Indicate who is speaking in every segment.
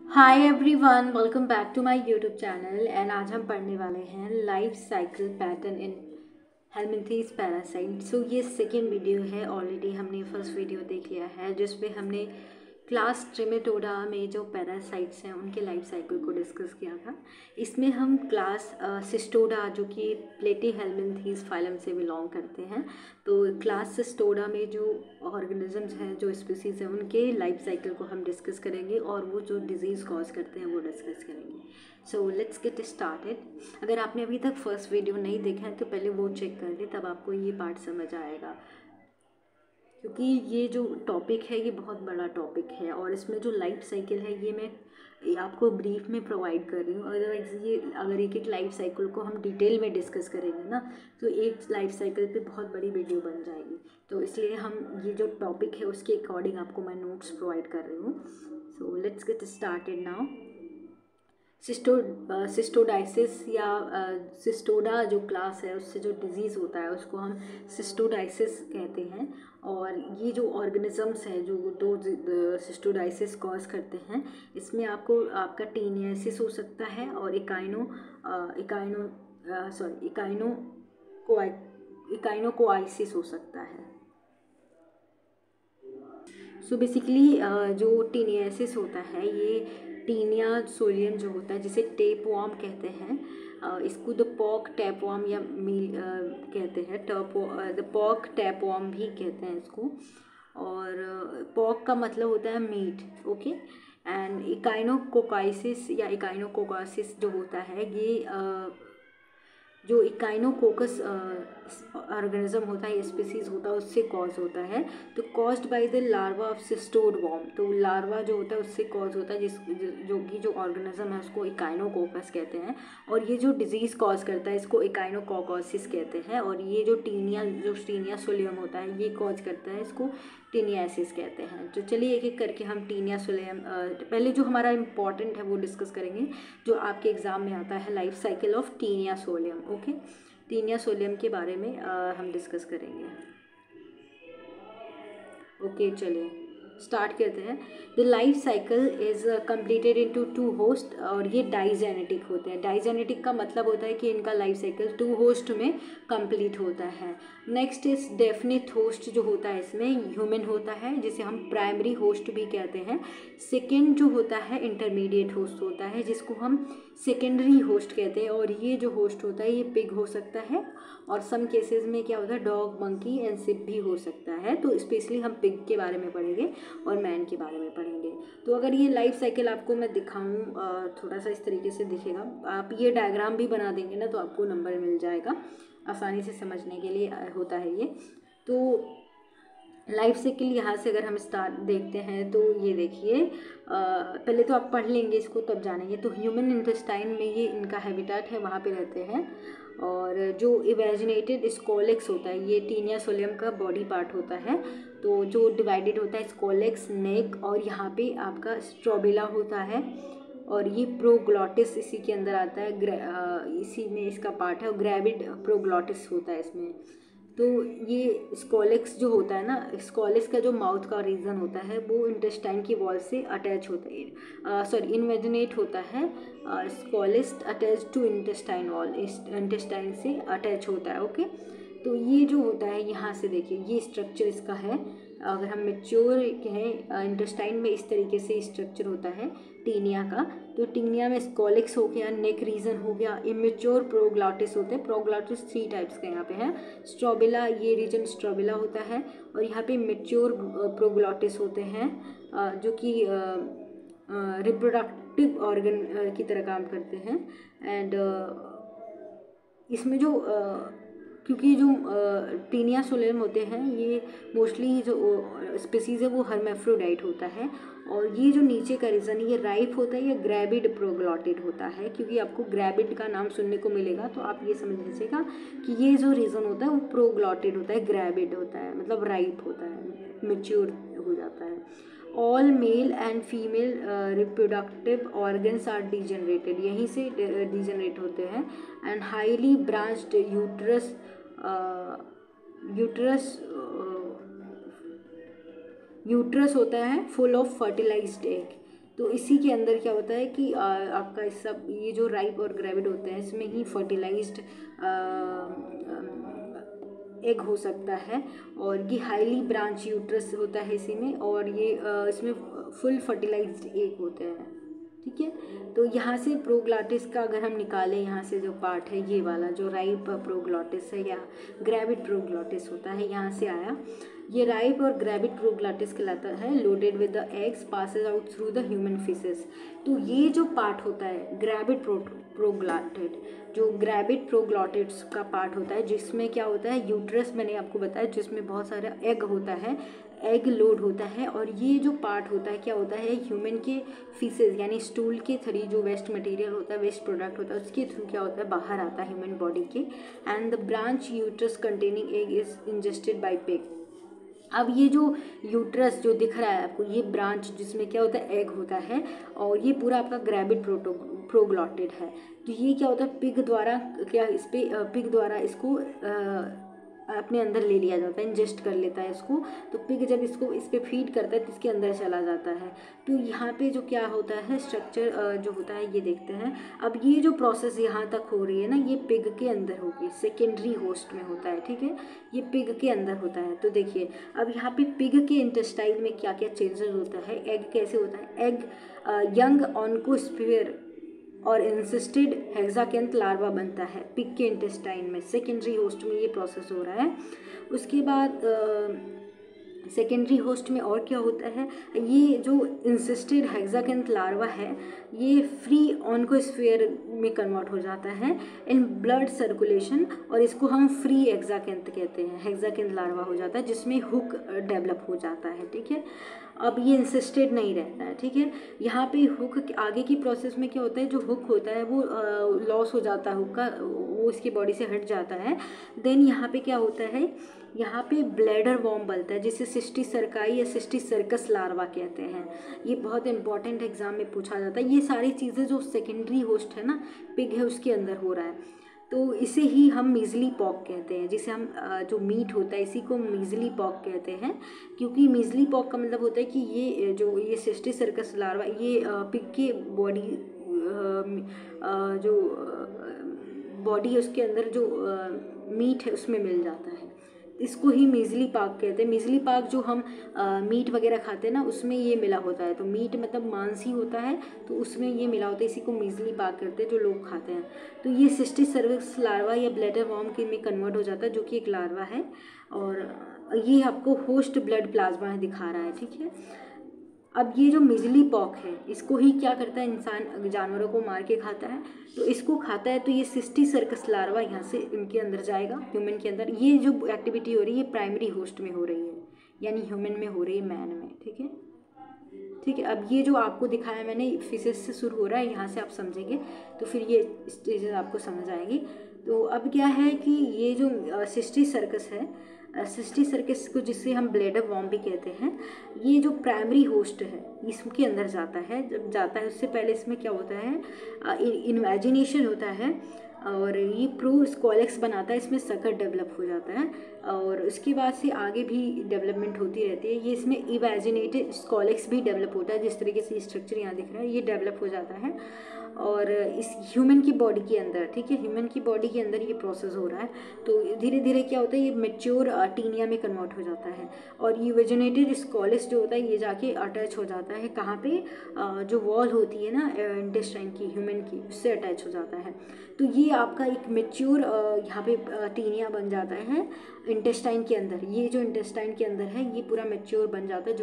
Speaker 1: Hi everyone, welcome back to my YouTube channel. And आज हम पढ़ने वाले हैं life cycle pattern in helminthes parasite. So ये सेकेंड वीडियो है। ऑलरेडी हमने फर्स्ट वीडियो देख लिया है जिसमें हमने क्लास ट्रिमेटोडा में जो पैरासाइट्स हैं उनके लाइफ साइकिल को डिस्कस किया था। इसमें हम क्लास सिस्टोडा जो कि प्लेटीहेल्मिन्थेस फाइलम से बिलोंग करते हैं, तो क्लास सिस्टोडा में जो ऑर्गेनिजम्स हैं, जो स्पीसीज हैं, उनके लाइफ साइकिल को हम डिस्कस करेंगे और वो जो डिजीज़ कॉज करते हैं वो डिस्कस करेंगे। सो लेट्स गेट स्टार्टेड। अगर आपने अभी तक फर्स्ट वीडियो नहीं देखा है तो पहले वो चेक कर ले, तब आपको ये पार्ट समझ आएगा, क्योंकि ये जो टॉपिक है ये बहुत बड़ा टॉपिक है और इसमें जो लाइफ साइकिल है ये मैं आपको ब्रीफ में प्रोवाइड कर रही हूँ। अदरवाइज़ ये अगर एक एक लाइफ साइकिल को हम डिटेल में डिस्कस करेंगे ना, तो एक लाइफ साइकिल पे बहुत बड़ी वीडियो बन जाएगी। तो इसलिए हम ये जो टॉपिक है उसके अकॉर्डिंग आपको मैं नोट्स प्रोवाइड कर रही हूँ। So let's get started now. Cestodiasis या सिस्टोडा जो क्लास है उससे जो डिजीज़ होता है उसको हम सिस्टोडाइसिस कहते हैं। और ये जो ऑर्गेनिजम्स हैं जो दो सिस्टोडाइसिस कॉज करते हैं, इसमें आपका टीनियासिस हो सकता है और इकाइनोकोआइसिस हो सकता है। सो बेसिकली जो टीनियासिस होता है ये टीनिया सोलियम जो होता है जिसे टेपवॉर्म कहते हैं। इसको द पॉक टैपवॉर्म या मील कहते हैं। द पॉक टैपवॉर्म भी कहते हैं इसको। और पॉक का मतलब होता है मीट, ओके। एंड इकाइनोकोकाइसिस या इकाइनोकोकासिस जो होता है ये जो इकाइनोकोकस ऑर्गेनिज्म होता है, स्पीसीज होता है, उससे कॉज होता है। तो caused by the larva of cestode worm, तो लार्वा जो होता है उससे कॉज होता है, जो ऑर्गेनिज्म है उसको इकाइनोकोकस कहते हैं। और ये जो डिजीज़ कॉज करता है इसको इकाइनोकोकोसिस कहते हैं। और ये जो टीनिया सोलियम होता है ये कॉज करता है, इसको टीनियासिस कहते हैं। तो चलिए एक एक करके हम टीनिया सोलियम पहले जो हमारा इम्पॉर्टेंट है वो डिस्कस करेंगे, जो आपके एग्ज़ाम में आता है, life cycle of Taenia solium. Okay, Taenia solium के बारे में हम डिस्कस करेंगे। ओके चलिए स्टार्ट करते हैं। The life cycle is completed into two host, और ये डाइजेनेटिक होते हैं। डाइजेनेटिक का मतलब होता है कि इनका लाइफ साइकिल टू होस्ट में कंप्लीट होता है। नेक्स्ट इज डेफिनिट होस्ट जो होता है इसमें ह्यूमन होता है, जिसे हम प्राइमरी होस्ट भी कहते हैं। सेकेंड जो होता है इंटरमीडिएट होस्ट होता है, जिसको हम सेकेंडरी होस्ट कहते हैं। और ये जो होस्ट होता है ये पिग हो सकता है, और सम केसेस में क्या होता है डॉग, मंकी एंड सिप भी हो सकता है। तो स्पेशली हम पिग के बारे में पढ़ेंगे और मैन के बारे में पढ़ेंगे। तो अगर ये लाइफ साइकिल आपको मैं दिखाऊं थोड़ा सा इस तरीके से दिखेगा, आप ये डायग्राम भी बना देंगे ना तो आपको नंबर मिल जाएगा, आसानी से समझने के लिए होता है ये। तो लाइफ साइकिल यहाँ से अगर हम स्टार्ट देखते हैं तो ये देखिए, पहले तो आप पढ़ लेंगे इसको तब जानेंगे। तो ह्यूमन इंटेस्टाइन में ये इनका हैबिटेट है, वहाँ पे रहते हैं। और जो इवेजिनेटेड स्कोलेक्स होता है ये टीनिया सोलियम का बॉडी पार्ट होता है। तो जो डिवाइडेड होता है स्कोलेक्स, नेक, और यहाँ पे आपका स्ट्रोबिला होता है। और ये प्रोग्लॉटिस इसी के अंदर आता है, इसी में इसका पार्ट है। और ग्रेविड प्रोग्लॉटिस होता है इसमें। तो ये स्कोलेक्स जो होता है ना, स्कोलेक्स का जो माउथ का रीजन होता है वो इंटेस्टाइन की वॉल से अटैच होता है, सॉरी इन्वेजिनेट होता है। Scolex attach to intestine wall, intestine से अटैच होता है। ओके, तो ये जो होता है यहाँ से देखिए ये स्ट्रक्चर इसका है। अगर हम मेच्योर कहें इंटेस्टाइन में इस तरीके से स्ट्रक्चर होता है टीनिया का। तो टीनिया में स्कोलेक्स हो गया, नेक रीजन हो गया, इमेच्योर प्रोग्लॉटिस होते हैं। प्रोग्लॉटिस 3 टाइप्स का यहाँ पे है। स्ट्रोबिला, ये रीजन स्ट्रोबिला होता है। और यहाँ पे मेच्योर प्रोग्लॉटिस होते हैं, जो कि रिप्रोडक्टिव ऑर्गन की तरह काम करते हैं। एंड इसमें जो क्योंकि जो टीनिया सोलियम होते हैं ये मोस्टली जो स्पीसीज़ है वो हर्मेफ्रोडाइट होता है। और ये जो नीचे का रीजन ये राइप होता है, ये ग्रेविड प्रोग्लॉटिड होता है। क्योंकि आपको ग्रेविड का नाम सुनने को मिलेगा तो आप ये समझ लीजिएगा कि ये जो रीजन होता है वो प्रोग्लॉटिड होता है, ग्रेविड होता है, मतलब राइप होता है, मेच्योर हो जाता है। All male and female reproductive organs are degenerated, यहीं से डिजेनरेट होते हैं। एंड हाईली ब्रांच्ड यूट्रस होता है फुल ऑफ फर्टिलाइज्ड एग। तो इसी के अंदर क्या होता है कि आपका इस सब ये जो राइप और ग्रेविड होते हैं इसमें ही फर्टिलाइज्ड एग हो सकता है, और ये हाईली ब्रांच यूट्रस होता है इसी में, और ये इसमें फुल फर्टिलाइज्ड एग होते हैं। ठीक है, तो यहाँ से प्रोग्लॉटिस का अगर हम निकालें, यहाँ से जो पार्ट है ये वाला जो राइप प्रोग्लॉटिस है या ग्रेविड प्रोग्लॉटिस होता है, यहाँ से आया ये राइप और ग्रेविड प्रोग्लॉटिस कहलाता है। Loaded with the eggs passes out through the human faeces. तो ये जो पार्ट होता है ग्रेविड प्रोग्लॉटिड, जो ग्रेविड प्रोग्लॉटिड्स का पार्ट होता है जिसमें क्या होता है यूट्रस, मैंने आपको बताया, जिसमें बहुत सारा एग होता है, एग लोड होता है, और ये जो पार्ट होता है क्या होता है ह्यूमन के फीसेस यानी स्टूल के थ्रू जो वेस्ट मटेरियल होता है, वेस्ट प्रोडक्ट होता है, उसके थ्रू क्या होता है बाहर आता है ह्यूमन बॉडी के। And the branch uterus containing egg is ingested by pig. अब ये जो यूट्रस जो दिख रहा है आपको, ये ब्रांच जिसमें क्या होता है एग होता है, और ये पूरा आपका ग्रेविड प्रोग्लॉटिड है। तो ये क्या होता है पिग द्वारा, क्या इस पे पिग द्वारा इसको अपने अंदर ले लिया जाता है, इंजेस्ट कर लेता है इसको। तो पिग जब इसको इस पे फीड करता है तो इसके अंदर चला जाता है। तो यहाँ पे जो क्या होता है स्ट्रक्चर जो होता है ये देखते हैं। अब ये जो प्रोसेस यहाँ तक हो रही है ना, ये पिग के अंदर होगी, सेकेंडरी होस्ट में होता है। ठीक है, ये पिग के अंदर होता है। तो देखिए अब यहाँ पे पिग के इंटेस्टाइन में क्या क्या चेंजेस होता है, एग कैसे होता है, एग यंग ऑन्कोस्फीयर और इंसिस्टेड हेक्साकेंथ लार्वा बनता है पिग के इंटेस्टाइन में, सेकेंडरी होस्ट में ये प्रोसेस हो रहा है। उसके बाद सेकेंडरी होस्ट में और क्या होता है, ये जो इंसिस्टेड हेक्साकेंथ लार्वा है ये फ्री ऑन्कोस्फीयर में कन्वर्ट हो जाता है इन ब्लड सर्कुलेशन, और इसको हम फ्री हेक्साकेंथ कहते हैं, हेक्साकेंथ लार्वा हो जाता है जिसमें हुक डेवलप हो जाता है। ठीक है, अब ये इंसिस्टेड नहीं रहता है। ठीक है, यहाँ पे हुक आगे की प्रोसेस में क्या होता है, जो हुक होता है वो लॉस हो जाता है, हुक का वो इसकी बॉडी से हट जाता है। देन यहाँ पे क्या होता है, यहाँ पे ब्लैडर वॉर्म बनता है जिसे सिस्टी सर्काई या सिस्टी सर्कस लार्वा कहते हैं। ये बहुत इंपॉर्टेंट एग्जाम में पूछा जाता है। ये सारी चीज़ें जो सेकेंडरी होस्ट है ना पिग है उसके अंदर हो रहा है। तो इसे ही हम मीजली पॉक कहते हैं, जिसे हम जो मीट होता है इसी को मीजली पॉक कहते हैं, क्योंकि मीजली पॉक का मतलब होता है कि ये सिस्टी सर्कस लार्वा ये पिग के बॉडी जो बॉडी है उसके अंदर जो मीट है उसमें मिल जाता है। इसको ही मीजली पाक कहते हैं। मीजली पाक जो हम मीट वगैरह खाते हैं ना उसमें ये मिला होता है। तो मीट मतलब मांस ही होता है, तो उसमें ये मिला होता है, इसी को मीजली पाक करते हैं जो लोग खाते हैं। तो ये सिस्टिक सर्विक्स लार्वा या ब्लैडर वॉर्म के में कन्वर्ट हो जाता है, जो कि एक लार्वा है, और ये आपको होस्ट ब्लड प्लाज्मा दिखा रहा है। ठीक है, अब ये जो मिजली पॉक है इसको ही क्या करता है, इंसान जानवरों को मार के खाता है। तो इसको खाता है तो ये सिस्टी सर्कस लार्वा यहाँ से इनके अंदर जाएगा, ह्यूमन के अंदर। ये जो एक्टिविटी हो रही है प्राइमरी होस्ट में हो रही है, यानी ह्यूमन में हो रही है, मैन में। ठीक है, ठीक है। अब ये जो आपको दिखाया मैंने फिशेस से शुरू हो रहा है, यहाँ से आप समझेंगे तो फिर ये स्टेजेस आपको समझ आएगी। तो अब क्या है कि ये जो सिस्टी सर्कस है, सिस्टी सर्कस को जिसे हम ब्लैडर वॉर्म भी कहते हैं, ये जो प्राइमरी होस्ट है इसके अंदर जाता है। जब जाता है उससे पहले इसमें क्या होता है, इन्वेजिनेशन होता है, और ये प्रो स्कॉलेक्स बनाता है, इसमें सकर डेवलप हो जाता है, और उसके बाद से आगे भी डेवलपमेंट होती रहती है। ये इसमें इवेजिनेटेड स्कॉलेक्स भी डेवलप होता है, जिस तरीके से स्ट्रक्चर यहाँ दिख रहा है ये डेवलप हो जाता है। और इस ह्यूमन की बॉडी के अंदर, ठीक है, ह्यूमन की बॉडी के अंदर ये प्रोसेस हो रहा है। तो धीरे धीरे क्या होता है, ये मेच्योर टीनिया में कन्वर्ट हो जाता है, और ये वेजिनेटेड स्कॉलेस जो होता है ये जाके अटैच हो जाता है कहाँ पे, जो वॉल होती है ना इंटेस्टाइन की, ह्यूमन की, उससे अटैच हो जाता है। तो ये आपका एक मेच्योर यहाँ पे टीनिया बन जाता है इंटेस्टाइन के अंदर। ये जो इंटेस्टाइन के अंदर है ये पूरा मेच्योर बन जाता है,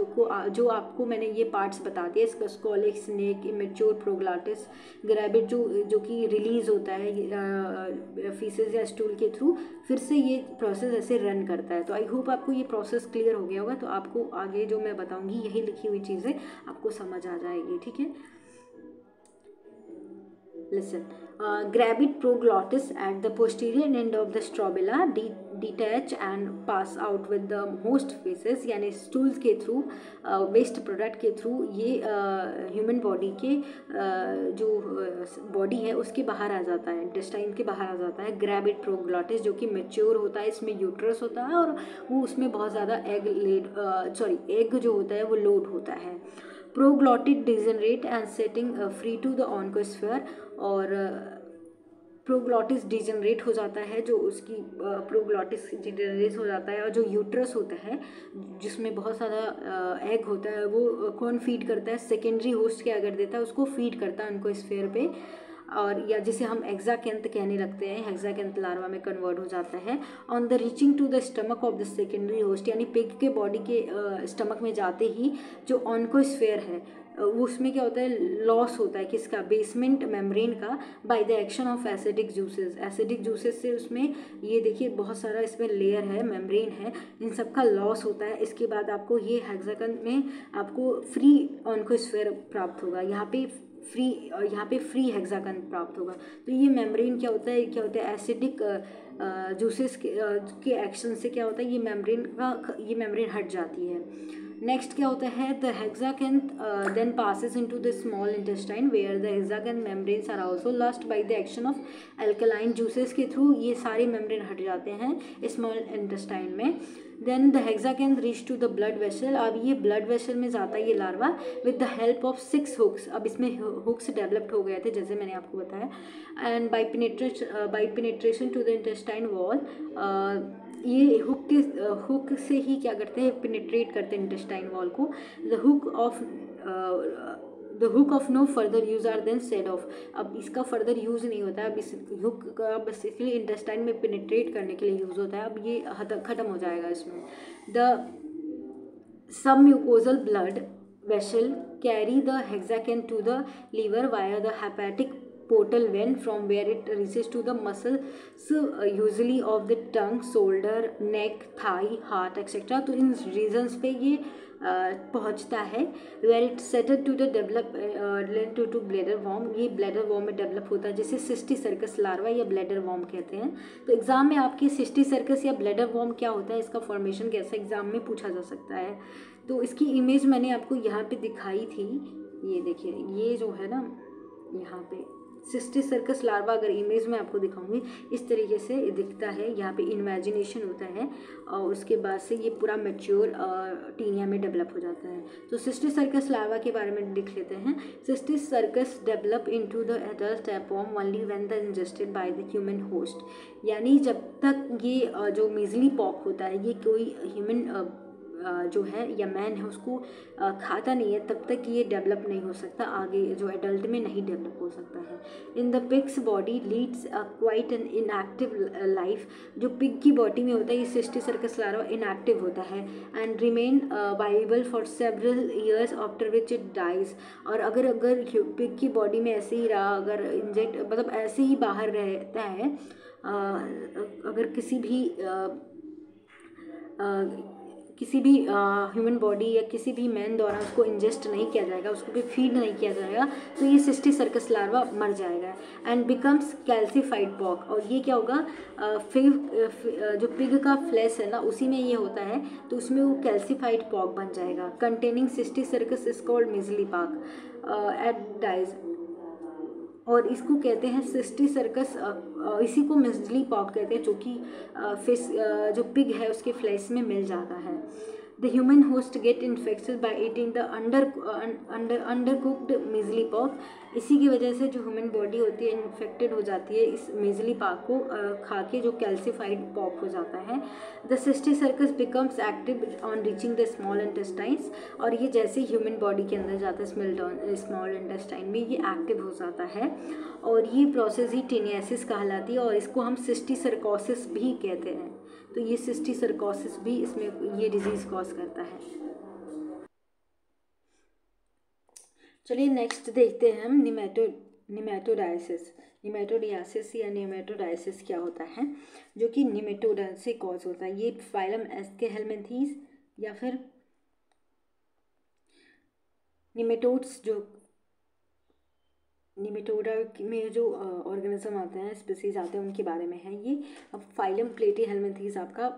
Speaker 1: जो आपको मैंने ये पार्ट्स बता दिए, इसका स्कॉलेक्स, नेक, इमेच्योर, प्रोग्लाटिस, ग्रेविड जो कि रिलीज़ होता है फीसेस या स्टूल के थ्रू, फिर से ये प्रोसेस ऐसे रन करता है। तो आई होप आपको ये प्रोसेस क्लियर हो गया होगा। तो आपको आगे जो मैं बताऊंगी यही लिखी हुई चीज़ें आपको समझ आ जाएगी। ठीक है, listen. Gravid proglottis at the posterior end of the strobila detach and pass out with the host feces, यानी स्टूल्स के थ्रू, वेस्ट प्रोडक्ट के थ्रू ये ह्यूमन बॉडी के जो बॉडी है उसके बाहर आ जाता है, इंटेस्टाइन के बाहर आ जाता है ग्रेविड प्रोग्लॉटिस, जो कि मेच्योर होता है। इसमें यूट्रस होता है और वो उसमें बहुत ज़्यादा एग जो होता है वो लोड होता है। Proglottid degenerate and setting free to the oncosphere, और प्रोग्लॉटिस डिजनरेट हो जाता है, जो उसकी प्रोग्लॉटिस डिजनरेट हो जाता है, और जो यूट्रस होता है जिसमें बहुत सारा एग होता है, वो कौन फीड करता है, सेकेंडरी होस्ट क्या कर देता है, उसको फीड करता है उनको स्फीयर पे, और या जिसे हम हेक्साकैंथ कहने लगते हैं, हेक्साकैंथ लार्वा में कन्वर्ट हो जाता है। On the reaching to the stomach of the secondary host, यानी पिग के बॉडी के स्टमक में जाते ही जो ऑन्कोस्फेयर है उसमें क्या होता है, लॉस होता है किसका, बेसमेंट मेम्ब्रेन का, bye the action of acidic juices. Acidic juices से उसमें ये देखिए बहुत सारा इसमें लेयर है, मेम्ब्रेन है, इन सब का लॉस होता है। इसके बाद आपको ये हेक्सागन में आपको फ्री ऑन्कोस्फेयर प्राप्त होगा, यहाँ पे फ्री हेक्सागन प्राप्त होगा। तो ये मेम्ब्रेन क्या होता है एसिडिक जूसेस के एक्शन से क्या होता है, ये मेम्ब्रेन हट जाती है। नेक्स्ट क्या होता है, the hexacanth then passes into the small intestine where the hexacanth membranes are also lost by the action of alkaline juices के थ्रू ये सारे मेम्ब्रेन हट जाते हैं स्मॉल इंटेस्टाइन में। Then the hexacanth reach to the blood vessel, अब ये blood vessel में जाता है ये larva with the help of 6 hooks. अब इसमें हुक्स डेवलप्ड हो गए थे जैसे मैंने आपको बताया, and by penetration to the intestine wall, ये हुक से ही क्या करते हैं, पेनिट्रेट करते हैं इंटेस्टाइन वॉल को। The hook of no further use are then shed off, अब इसका फर्दर यूज़ नहीं होता है, अब इस हुक का बस इसलिए इंटेस्टाइन में पेनिट्रेट करने के लिए यूज़ होता है, अब ये ख़त्म हो जाएगा इसमें। The submucosal blood vessel carry the hexacanth to the liver via the hepatic portal vein, from where it reaches to the muscles usually of the tongue, shoulder, neck, thigh, heart etc. तो इन regions पे ये पहुँचता है। Where it settle to the develop to bladder worm, ये bladder worm में develop होता है, जिसे सिस्टी सर्कस लार्वा या ब्लैडर वॉर्म कहते हैं। तो एग्जाम में आपकी सिस्टी सर्कस या ब्लैडर वॉर्म क्या होता है, इसका फॉर्मेशन कैसा एग्जाम में पूछा जा सकता है। तो इसकी इमेज मैंने आपको यहाँ पे दिखाई थी, ये देखिए, ये जो है ना यहाँ पे सिस्टी सर्कस लार्वा अगर इमेज में आपको दिखाऊंगी इस तरीके से दिखता है, यहाँ पे इन्वेजिनेशन होता है और उसके बाद से ये पूरा मैच्योर टीनिया में डेवलप हो जाता है। तो सिस्टी सर्कस लार्वा के बारे में देख लेते हैं। Cysticercus develop into the adult tapeworm only when the ingested by the human host, यानी जब तक ये जो मीजली पॉक होता है ये कोई ह्यूमन जो है या मैन है उसको खाता नहीं है, तब तक ये डेवलप नहीं हो सकता, आगे जो एडल्ट में नहीं डेवलप हो सकता है। In the pig's body leads quite an inactive life, जो पिग की बॉडी में होता है ये सिस्टी सर्कस लार्वा इनएक्टिव होता है, and remain viable for several years after which it dies. और अगर पिग की बॉडी में ऐसे ही रहा, अगर इंजेक्ट मतलब ऐसे ही बाहर रहता है, अगर किसी भी ह्यूमन बॉडी या किसी भी मैन द्वारा उसको इंजेस्ट नहीं किया जाएगा, उसको भी फीड नहीं किया जाएगा, तो ये सिस्टी सर्कस लार्वा मर जाएगा एंड बिकम्स कैल्सीफाइड पॉक। और ये क्या होगा, जो पिग का फ्लैश है ना उसी में ये होता है, तो उसमें वो कैल्सीफाइड पॉक बन जाएगा। Containing cysticercus is called measly pork at dies, और इसको कहते हैं सिस्टी सर्कस, इसी को मिजली पॉक कहते हैं, जो कि फिश जो पिग है उसके फ्लैश में मिल जाता है। The human host get infected by eating the under cooked measly pork, इसी की वजह से जो ह्यूमन बॉडी होती है इन्फेक्टेड हो जाती है इस मिजली पॉक को खा के, जो कैल्सीफाइड पॉक हो जाता है। The cysticercus becomes active on reaching the small intestines, और ये जैसे ह्यूमन बॉडी के अंदर जाता है स्मॉल इंटेस्टाइन में ये एक्टिव हो जाता है, और ये प्रोसेस ही टेनियासिस कहलाती है, और इसको हम सिस्टी सर्कोसिस भी कहते हैं। तो ये सिस्टी सर्कोसिस भी इसमें ये डिजीज़ कॉज करता है। चलिए नेक्स्ट देखते हैं हम निमेटोडाइसिस। निमेटोडियासिस या निमेटोडाइसिस क्या होता है, जो कि निमेटोडा से कॉज होता है। ये फाइलम एस्केहेलमिंथीज या फिर निमेटोड्स, जो निमेटोडा में जो ऑर्गेनिज्म आते हैं, स्पीसीज आते हैं, उनके बारे में है ये। अब फाइलम प्लेटीहेलमिंथीज आपका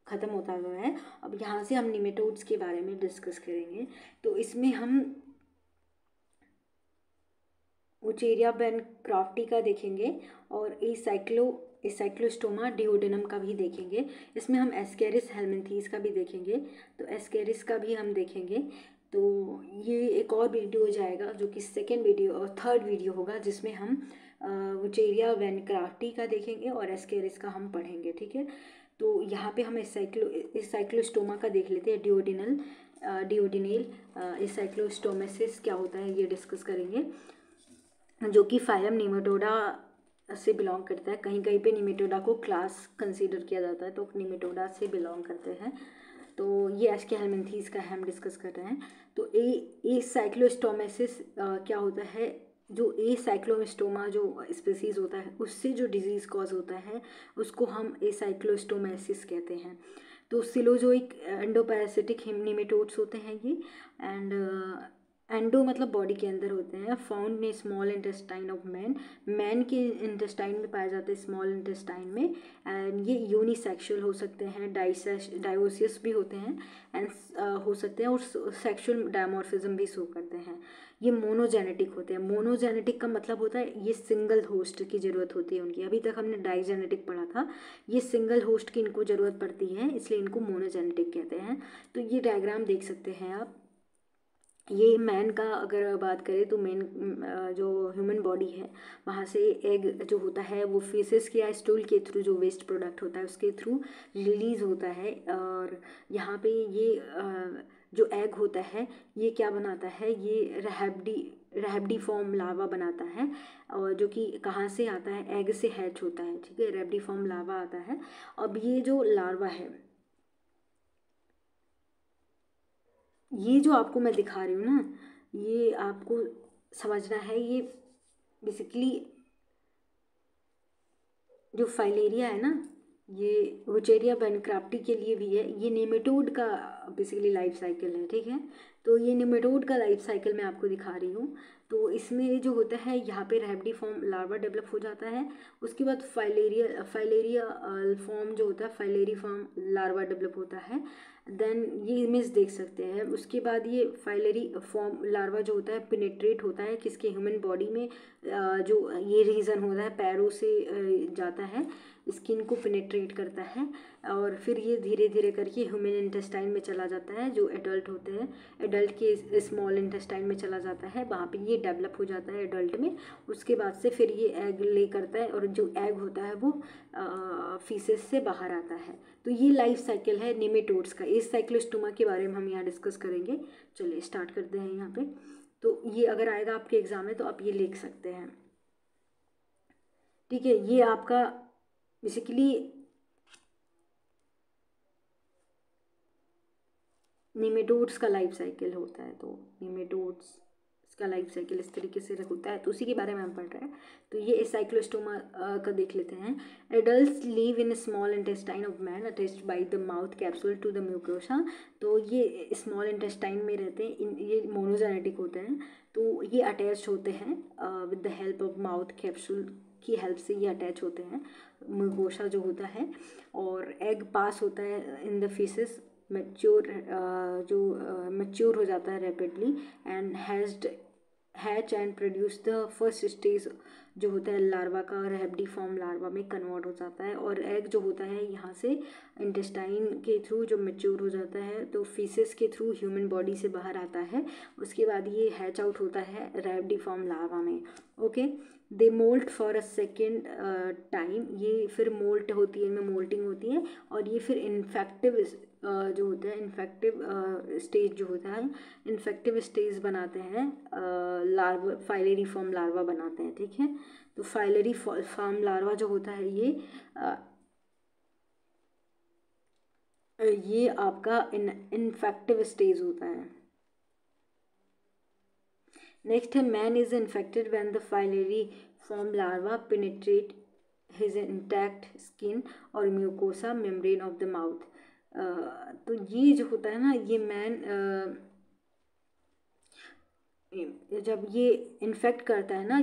Speaker 1: ख़त्म होता हुआ है, अब यहाँ से हम निमेटोड्स के बारे में डिस्कस करेंगे। तो इसमें हम उचेरिया बेनक्राफ्टी का देखेंगे और एसाइक्लोस्टोमा डिओडेनम का भी देखेंगे। इसमें हम एस्केरिस हेलमिंथीज का भी देखेंगे, तो एस्केरिस का भी हम देखेंगे। तो ये एक और वीडियो हो जाएगा जो कि सेकेंड वीडियो और थर्ड वीडियो होगा, जिसमें हम वुचेरिया वैनक्राफ्टी का देखेंगे और एस्केरिस का हम पढ़ेंगे, ठीक है। तो यहाँ पे हम साइक्लोस्टोमा का देख लेते हैं, डिओडिनेल साइक्लोस्टोमेसिस क्या होता है ये डिस्कस करेंगे, जो कि फाइलम निमेटोडा से बिलोंग करता है। कहीं कहीं पे निमेटोडा को क्लास कंसीडर किया जाता है, तो निमेटोडा से बिलोंग करते हैं। तो ये एस्केहेलमिन्थीस का हम डिस्कस कर रहे हैं। तो ए साइक्लोस्टोमेसिस क्या होता है, जो ए साइक्लोस्टोमा जो स्पीसीज होता है उससे जो डिजीज़ कॉज होता है उसको हम ए साइक्लोस्टोमेसिस कहते हैं। तो सिलोजोइक एंडोपैरासिटिक निमेटोड्स होते हैं ये, एंड एंडो मतलब बॉडी के अंदर होते हैं, found in small intestine of man के इंटेस्टाइन में पाए जाते हैं, स्मॉल इंटेस्टाइन में। एंड ये यूनिसेक्सुअल हो सकते हैं, डायोसियस भी होते हैं, एंड हो सकते हैं, और सेक्सुअल डायमॉर्फिज्म भी शो करते हैं। ये मोनोजेनेटिक होते हैं। मोनोजेनेटिक का मतलब होता है ये सिंगल होस्ट की ज़रूरत होती है उनकी। अभी तक हमने डाइजेनेटिक पढ़ा था, ये सिंगल होस्ट की इनको ज़रूरत पड़ती है, इसलिए इनको मोनोजेनेटिक कहते हैं। तो ये डायग्राम देख सकते हैं आप। ये मैन का अगर बात करें तो मैन जो ह्यूमन बॉडी है वहाँ से एग जो होता है वो फीसेस या स्टूल के थ्रू, जो वेस्ट प्रोडक्ट होता है उसके थ्रू रिलीज़ होता है। और यहाँ पे ये जो एग होता है ये क्या बनाता है, ये रैबिडिफॉर्म लार्वा बनाता है, और जो कि कहाँ से आता है, एग से हैच होता है, ठीक है। रैबिडिफॉर्म लार्वा आता है। अब ये जो लार्वा है, ये जो आपको मैं दिखा रही हूँ ना, ये आपको समझना है, ये बेसिकली जो फाइलेरिया है ना, ये वुचेरिया बैनक्राफ्टी के लिए भी है। ये नेमेटोड का बेसिकली लाइफ साइकिल है, ठीक है। तो ये नेमेटोड का लाइफ साइकिल मैं आपको दिखा रही हूँ। तो इसमें जो होता है यहाँ पे रैबिडिफॉर्म लार्वा डेवलप हो जाता है, उसके बाद फाइलेरिया फॉर्म जो होता है, फाइलेरिफॉर्म लार्वा डेवलप होता है। देन ये इमेज देख सकते हैं। उसके बाद ये फाइलरी फॉर्म लार्वा जो होता है पिनेट्रेट होता है किसके, ह्यूमन बॉडी में। जो ये रीजन होता है पैरों से जाता है, स्किन को पिनेट्रेट करता है, और फिर ये धीरे धीरे करके ह्यूमन इंटेस्टाइन में चला जाता है। जो एडल्ट होते हैं, एडल्ट के स्मॉल इंटेस्टाइन में चला जाता है, वहाँ पे ये डेवलप हो जाता है एडल्ट में। उसके बाद से फिर ये एग ले करता है, और जो एग होता है वो फीसेस से बाहर आता है। तो ये लाइफ साइकिल है निमेटोड्स का। इस साइक्लोस्टोमा के बारे में हम यहाँ डिस्कस करेंगे। चलिए स्टार्ट करते हैं यहाँ पे। तो ये अगर आएगा आपके एग्जाम में तो आप ये लिख सकते हैं, ठीक है। ये आपका बेसिकली निमेटोड्स का लाइफ साइकिल होता है। तो निमेटोड्स का लाइफ साइकिल इस तरीके से होता है, तो उसी के बारे में हम पढ़ रहे हैं। तो ये साइक्लोस्टोमा का देख लेते हैं। Adults live in small intestine of man attached by the mouth capsule to the mucosa. तो ये स्मॉल इंटेस्टाइन में रहते हैं, ये मोनोजेनेटिक होते हैं। तो ये अटैच होते हैं with the help of mouth capsule की हेल्प से ये अटैच होते हैं, म्यूकोसा जो होता है। और एग पास होता है इन द फीसेस, मैच्योर हो जाता है rapidly, and hatch and produce the first stage जो होता है लार्वा का, रैबिडिफॉर्म लार्वा में कन्वर्ट हो जाता है। और एग जो होता है यहाँ से इंटेस्टाइन के थ्रू जो मैच्योर हो जाता है तो फीसेस के थ्रू ह्यूमन बॉडी से बाहर आता है। उसके बाद ये हैच आउट होता है रैबिडिफॉर्म लार्वा में। Okay, they moult for a second time. ये फिर मोल्ट होती है, इनमें मोल्टिंग होती है, और ये फिर इन्फेक्टिव जो होता है, इन्फेक्टिव स्टेज जो होता है, इन्फेक्टिव स्टेज बनाते हैं, लार्वा फाइलरी फॉर्म लार्वा बनाते हैं, ठीक है। तो फाइलरी फॉर्म लार्वा जो होता है ये आपका इन्फेक्टिव स्टेज होता है। नेक्स्ट है man is infected when the filariform larva penetrate his intact skin और mucosa membrane of the mouth. तो ये जो होता है ना, ये मैन जब ये इन्फेक्ट करता है ना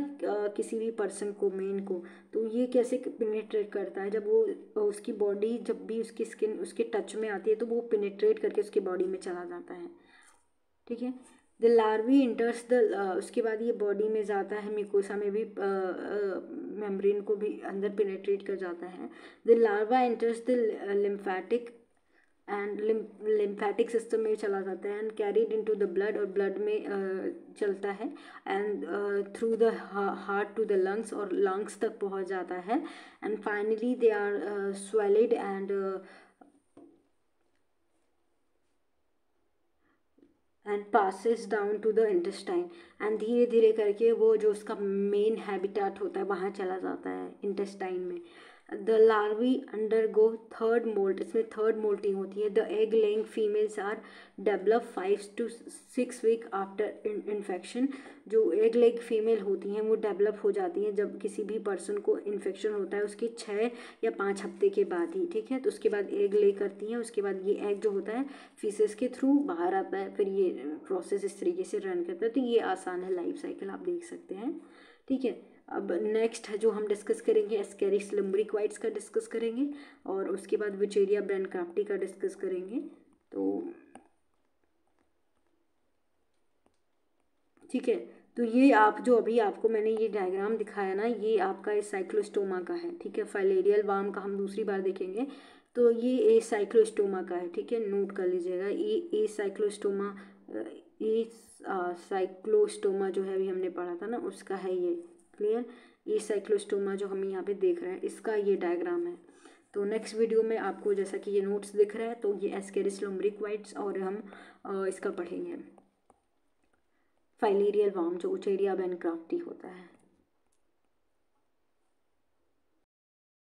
Speaker 1: किसी भी पर्सन को, मेन को, तो ये कैसे पेनिट्रेट करता है, जब वो उसकी बॉडी, जब भी उसकी स्किन उसके टच में आती है तो वो पेनिट्रेट करके उसकी बॉडी में चला जाता है, ठीक है। द लार्वी इंटर्स द उसके बाद ये बॉडी में जाता है, म्यूकोसा में भी मेम्ब्रेन को भी अंदर पेनिट्रेट कर जाता है। The larva enters the lymphatic and lymphatic system में चला जाता है and carried into the blood, और ब्लड में चलता है and through the heart to the lungs, और लंग्स तक पहुंच जाता है and finally they are swallowed and passes down to the intestine, and धीरे धीरे करके वो जो उसका मेन हैबिटाट होता है वहाँ चला जाता है इंटेस्टाइन में। The larvae undergo third molt, इसमें थर्ड मोल्टिंग होती है। The egg laying females are develop 5 to 6 week after infection, जो एग लेग फीमेल होती हैं वो डेवलप हो जाती हैं जब किसी भी पर्सन को इन्फेक्शन होता है उसके 6 या 5 हफ्ते के बाद ही, ठीक है। तो उसके बाद एग ले करती हैं, उसके बाद ये एग जो होता है फीसेस के थ्रू बाहर आता है, फिर ये प्रोसेस इस तरीके से रन करता है। तो ये आसान है लाइफ साइकिल, आप देख सकते हैं, ठीक है। अब नेक्स्ट जो हम डिस्कस करेंगे एस्केरिस लम्ब्रिक्वाइड्स का डिस्कस करेंगे, और उसके बाद विचेरिया ब्रैनक्राफ्टी का डिस्कस करेंगे। तो ठीक है, तो ये आप जो अभी आपको मैंने ये डायग्राम दिखाया ना, ये आपका इस साइक्लोस्टोमा का है, ठीक है। फाइलेरियल वार्म का हम दूसरी बार देखेंगे। तो ये ए साइक्लोस्टोमा का है, ठीक है, नोट कर लीजिएगा। ए साइक्लोस्टोमा, ए साइक्लोस्टोमा जो है अभी हमने पढ़ा था ना उसका है ये, क्लियर। ये साइक्लोस्टोमा जो हम यहाँ पे देख रहे हैं इसका ये डायग्राम है। तो नेक्स्ट वीडियो में आपको जैसा कि ये नोट्स दिख रहा है, तो ये एस्केरिस लम्ब्रिक्वाइड्स और हम इसका पढ़ेंगे फाइलेरियल वार्म जो उचेरिया ब्रैनक्राफ्टी होता है।